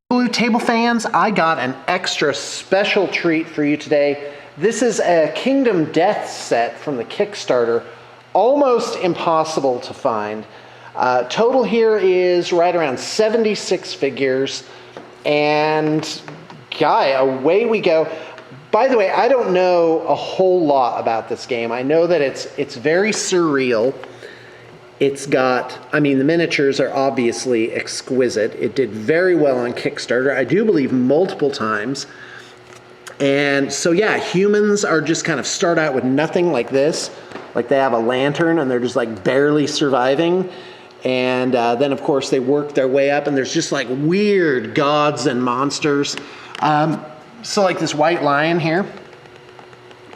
Blue Table fans, I got an extra special treat for you today. This is a Kingdom Death set from the Kickstarter. Almost impossible to find. Total here is right around 76 figures. And guy, away we go. By the way, I don't know a whole lot about this game. I know that it's very surreal. It's got, I mean, the miniatures are obviously exquisite. It did very well on Kickstarter, I do believe multiple times. And so yeah, humans are just kind of start out with nothing like this. Like they have a lantern and they're just like barely surviving. And then of course they work their way up and there's just like weird gods and monsters. So like this white lion here,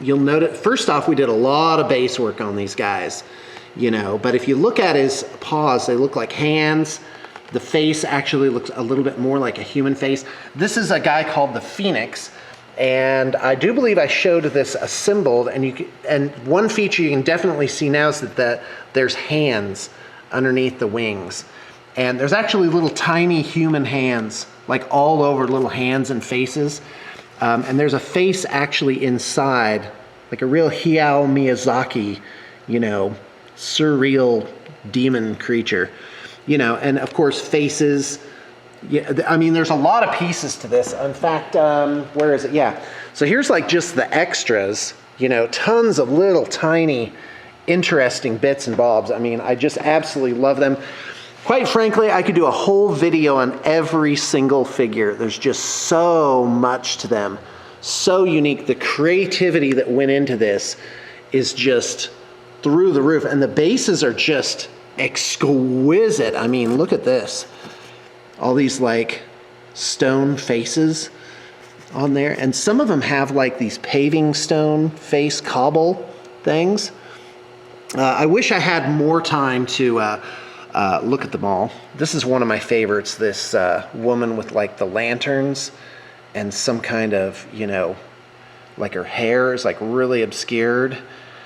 you'll notice, first off, we did a lot of base work on these guys. You know, but if you look at his paws, they look like hands. The face actually looks a little bit more like a human face. This is a guy called the Phoenix, and I do believe I showed this assembled, and one feature you can definitely see now is that there's hands underneath the wings. And there's actually little tiny human hands, like all over, little hands and faces. And there's a face actually inside, like a real Hayao Miyazaki, you know, surreal demon creature, you know, and of course faces. Yeah, I mean, there's a lot of pieces to this. In fact, where is it? Yeah. So here's like just the extras, you know, tons of little tiny interesting bits and bobs. I mean, I just absolutely love them. Quite frankly, I could do a whole video on every single figure. There's just so much to them. So unique. The creativity that went into this is just through the roof, and the bases are just exquisite. I mean, look at this. All these like stone faces on there, and some of them have like these paving stone face cobble things. I wish I had more time to look at them all. This is one of my favorites, this woman with like the lanterns and some kind of, you know, like her hair is like really obscured.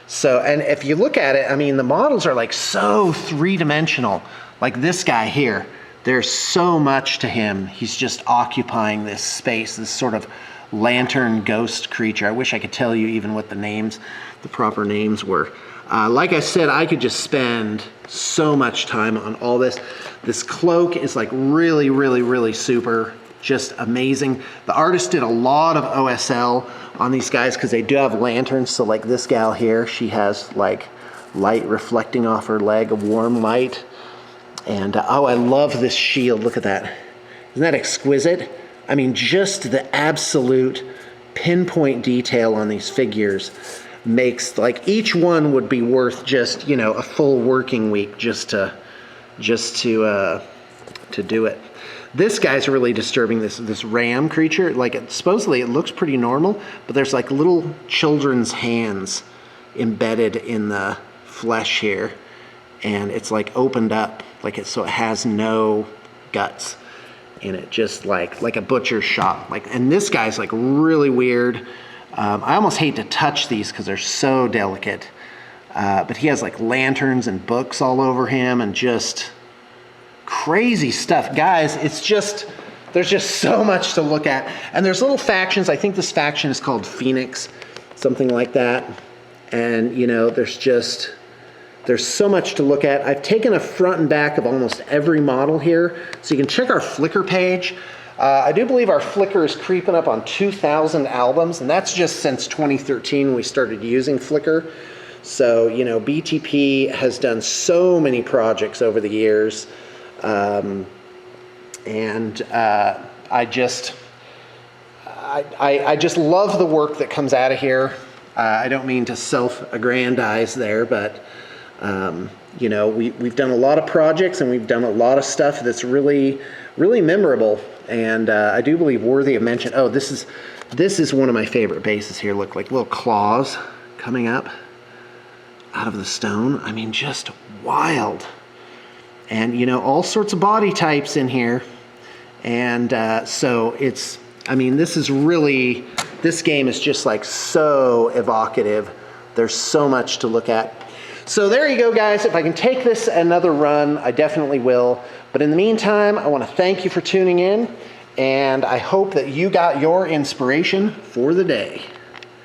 So, and if you look at it, I mean, the models are like so three-dimensional. Like this guy here, there's so much to him. He's just occupying this space, this sort of lantern ghost creature. I wish I could tell you even what the proper names were. Like I said, I could just spend so much time on all this. This cloak is like really, really, really super, just amazing. The artist did a lot of OSL on these guys because they do have lanterns. So like this gal here, she has like light reflecting off her leg, a warm light. And oh, I love this shield. Look at that. Isn't that exquisite? I mean, just the absolute pinpoint detail on these figures makes, like, each one would be worth just, you know, a full working week just to do it. This guy's really disturbing, this ram creature. Like, supposedly it looks pretty normal, but there's like little children's hands embedded in the flesh here, and it's like opened up, like so it has no guts in it, just like a butcher's shop. Like, and this guy's like really weird. I almost hate to touch these because they're so delicate, but he has like lanterns and books all over him and just crazy stuff. Guys, it's just, there's just so much to look at. And there's little factions. I think this faction is called Phoenix, something like that. And, you know, there's so much to look at. I've taken a front and back of almost every model here, so you can check our Flickr page. I do believe our Flickr is creeping up on 2,000 albums, and that's just since 2013 when we started using Flickr. So, you know, BTP has done so many projects over the years. I just love the work that comes out of here. I don't mean to self-aggrandize there, but you know, we've done a lot of projects and we've done a lot of stuff that's really, really memorable, and I do believe worthy of mention. Oh, this is one of my favorite bases here. Look, like little claws coming up out of the stone. I mean, just wild. And, you know, all sorts of body types in here. And so it's, I mean, this game is just like so evocative. There's so much to look at. So there you go, guys. If I can take this another run, I definitely will. But in the meantime, I want to thank you for tuning in. and I hope that you got your inspiration for the day.